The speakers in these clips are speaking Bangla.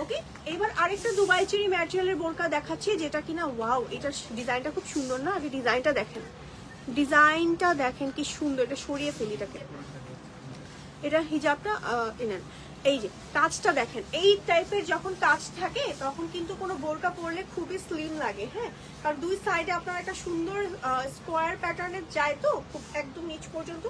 ওকে, এবার আরেকটা দুবাই চেরি ম্যাটেরিয়ালের বোরকা দেখাচ্ছি, যেটা কিনা ওয়াও, এটার ডিজাইনটা খুব সুন্দর না? আগে ডিজাইনটা দেখেন, ডিজাইনটা দেখেন কি সুন্দর। এটা সরিয়ে ফেলি এটাকে, এটা হিজাবটা এনেন। এই যে কাজটা দেখেন, এই টাইপের যখন কাজ থাকে তখন কিন্তু কোনো বোরকা পরলে খুবই স্লিম লাগে। হ্যাঁ, কারণ দুই সাইডে আপনার একটা সুন্দর স্কোয়ার প্যাটার্নের যায়, তো খুব একদম নিচ পর্যন্ত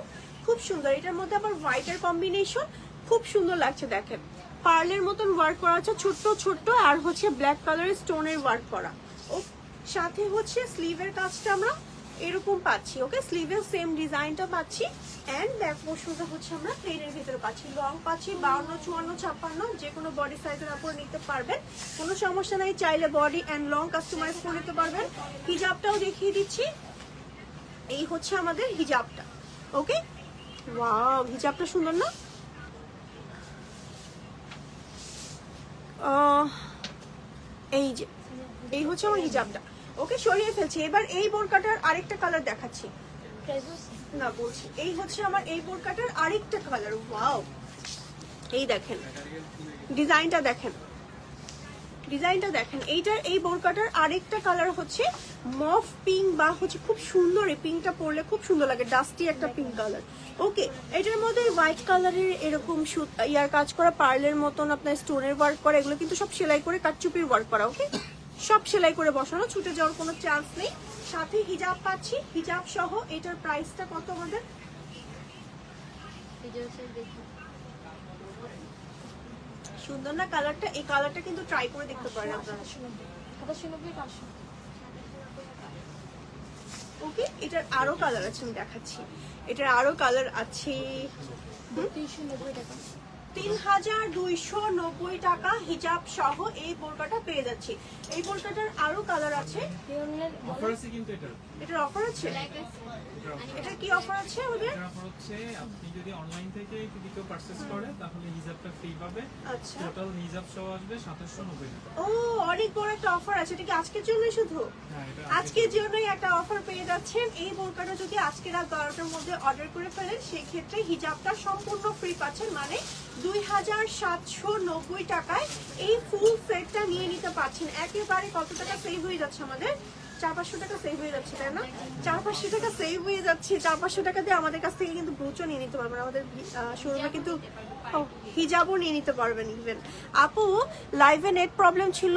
খুব সুন্দর। এটার মধ্যে আবার হোয়াইটের কম্বিনেশন, খুব সুন্দর লাগছে। দেখেন পার্লের মতন ওয়ার্ক করা আছে, ছোট্ট ছোট্ট, আর হচ্ছে ব্ল্যাক কালারের স্টোনের ওয়ার্ক করা। ও সাথে হচ্ছে স্লিভের কাজটা আমরা এরকম পাচ্ছি। ওকে, স্লিভের সেম ডিজাইনটা পাচ্ছি, এন্ড ব্যাক পোর্শনটা হচ্ছে আমরা প্লেনের ভিতরে পাচ্ছি। লং পাচ্ছি 52, 54, 56, যে কোনো বডি সাইজের উপর নিতে পারবেন, কোনো সমস্যা নাই। চাইলে বডি এন্ড লং কাস্টমাইজ করে নিতে পারবেন। হিজাবটাও দেখিয়ে দিচ্ছি, এই হচ্ছে আমাদের হিজাবটা। ওকে, ওয়াও, হিজাবটা সুন্দর না? এই যে এই হচ্ছে আমার হিজাবটা। ওকে, সরিয়ে ফেলছি। এবার এই বোরকাটার আরেকটা কালার দেখাচ্ছি না, বলছি এই হচ্ছে আমার এই বোরকাটার আরেকটা কালার। ওয়াও, এই দেখেন ডিজাইনটা দেখেন, ডিজাইনটা দেখেন। এইটার এই বোরকাটার আরেকটা কালার হচ্ছে মফ পিঙ্ক, বা হচ্ছে খুব সুন্দর, এই পিঙ্কটা পরলে খুব সুন্দর লাগে, ডাস্টি একটা পিঙ্ক কালার। ওকে, এটার মধ্যে হোয়াইট কালারের এরকম ইয়ার কাজ করা, পার্লের মতন আপনার স্টোনের ওয়ার্ক করা, এগুলো কিন্তু সব সেলাই করে কাটচুপির ওয়ার্ক করা। ওকে, সব সেলাই করে বসানো, ছুটে যাওয়ার কোনো চান্স নেই। সাথে হিজাব পাচ্ছি, হিজাব সহ। এটার প্রাইসটা কত আমাদের? সুন্দর না কালারটা? এই কালারটা কিন্তু ট্রাই করে দেখতে পারেন আপনারা। ওকে, এটার আরো কালার আছে, আমি দেখাচ্ছি। এটার আরো কালার আছে। 3290 টাকা হিজাব সহ এই বোরকাটা পেয়ে যাচ্ছি। এই বোরকাটার আরো কালার আছে। এটার অফার আছে? এটা কি অফার আছে আমাদের? অফার হচ্ছে আপনি যদি অনলাইন থেকে কিছু পারচেজ করেন তাহলে হিজাবটা ফ্রি পাবে। আচ্ছা, টোটাল হিজাব সহ আসবে 2790 টাকা। ও, অনেক বড় একটা অফার আছে। এটা কি আজকের জন্য শুধু? হ্যাঁ, এটা আজকের জন্যই একটা অফার পেয়ে যাচ্ছেন। এই বোরকাটা যদি আজকে রাত 12টার মধ্যে অর্ডার করে ফেলেন, সেই ক্ষেত্রে হিজাবটা সম্পূর্ণ ফ্রি পাচ্ছেন, মানে 2790 টাকায় এই ফুল সেটটা নিয়ে নিতে পারছেন। একেবারে কত টাকা সেভ হয়ে যাচ্ছে আমাদের? 400-500 টাকা সেভ হয়ে যাচ্ছে, তাই না? 400-500 টাকা সেভ হয়ে যাচ্ছে। 400-500 টাকা দিয়ে আমাদের কাছ থেকে কিন্তু ব্রুচও নিয়ে নিতে পারবেন, আমাদের শোরুমে কিন্তু হিজাবও নিয়ে নিতে পারবেন। ইভেন আপু লাইভে নেট প্রবলেম ছিল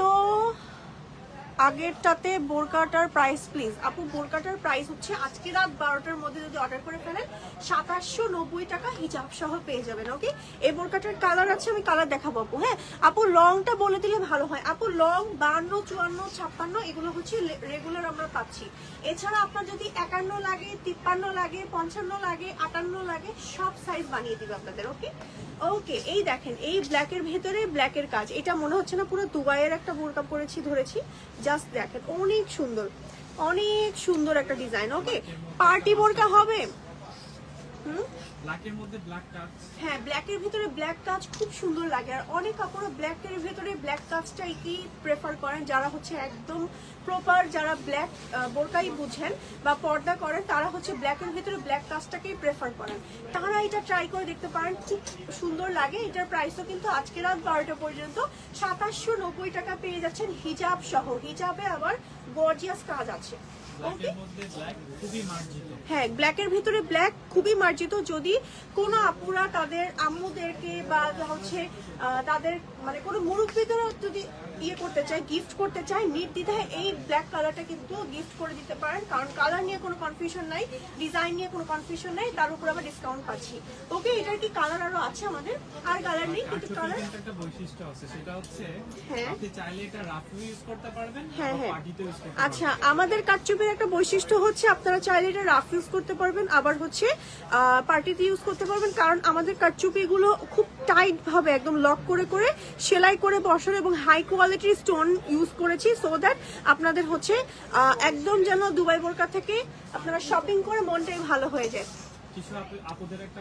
আগেরটাতে। বোরকাটার প্রাইস প্লিজ আপু, বোরকাটার প্রাইস হচ্ছে আজকে রাত 12টার মধ্যে যদি অর্ডার করে ফেলেন 2790 টাকা হিজাব সহ পেয়ে যাবেন। ওকে, এই বোরকাটার কালার আছে, আমি কালার দেখাবো আপু। হ্যাঁ আপু, লংটা বলে দিলে ভালো হয়। আপু লং 52, 54, 56 এগুলো হচ্ছে রেগুলার আমরা পাচ্ছি। এছাড়া আপনার যদি 51 লাগে, 53 লাগে, 55 লাগে, 58 লাগে, সব সাইজ বানিয়ে দিবে আপনাদের। ওকে ওকে, এই দেখেন এই ব্ল্যাকের ভেতরে ব্ল্যাকের কাজ। এটা মনে হচ্ছে না পুরো দুবাইয়ের একটা বোরকা পরেছি ধরেছি? জাস্ট দেখেন, অনেক সুন্দর, অনেক সুন্দর একটা ডিজাইন। ওকে, পার্টি বোরকা হবে। ব্ল্যাকের মধ্যে ব্ল্যাক কাজ। হ্যাঁ, ব্ল্যাকের ভিতরে ব্ল্যাক কাজ খুব সুন্দর লাগে। আর অনেক কাপড় ব্ল্যাকের ভিতরে ব্ল্যাক কাজটাই কি প্রেফার করেন, যারা হচ্ছে একদম প্রপার, যারা ব্ল্যাক বোরকাই বুঝেন বা পর্দা করেন, তারা হচ্ছে ব্ল্যাকের ভিতরে ব্ল্যাক কাজটাকেই প্রেফার করেন। তারা এটা ট্রাই করে দেখতে পারেন, খুব সুন্দর লাগে। এটার প্রাইসও কিন্তু আজকে রাত 12টা পর্যন্ত 2790 টাকা পেয়ে যাচ্ছেন হিজাব সহ। হিজাবে আবার গর্জিয়াস কাজ আছে। হ্যাঁ, ব্ল্যাকের ভিতরে ব্ল্যাক খুবই মার্জিত। যদি কোনো আপুরা তাদের আম্মুদেরকে বা হচ্ছে তাদের মানে কোনো মুরব্বীদেরও যদি ইয়ে করতে চায়, গিফট করতে চায়, নির্দ্বিধায় এই ব্ল্যাক কালারটা কিন্তু গিফট করে দিতে পারেন। কারণ কালার নিয়ে কোনো কনফিউশন নাই, ডিজাইন নিয়ে কোনো কনফিউশন নাই, তার উপর আবার ডিসকাউন্ট পাচ্ছি। ওকে, এটার কি কালার আরো আছে আমাদের? আর কালার নেই, কিন্তু কালার একটা বৈশিষ্ট্য আছে, সেটা হচ্ছে হ্যাঁ আপনি চাইলে এটা রাফও ইউজ করতে পারবেন, হ্যাঁ হ্যাঁ পার্টিতেও ইউজ করতে পারবেন। আচ্ছা, আমাদের কাটচুপের একটা বৈশিষ্ট্য হচ্ছে আপনারা চাইলে এটা রাফ ইউজ করতে পারবেন, আবার হচ্ছে পার্টিতে ইউজ করতে পারবেন। কারণ আমাদের কাটচুপিগুলো খুব টাইট ভাবে একদম লক করে করে সেলাই করে বসানো এবং হাই কোয়ালিটির স্টোন ইউজ করেছি, সো দ্যাট আপনাদের হচ্ছে একদম যেন দুবাই বোরকা থেকে আপনারা শপিং করে মনটাই ভালো হয়ে যায়। কিছু আপুদের একটা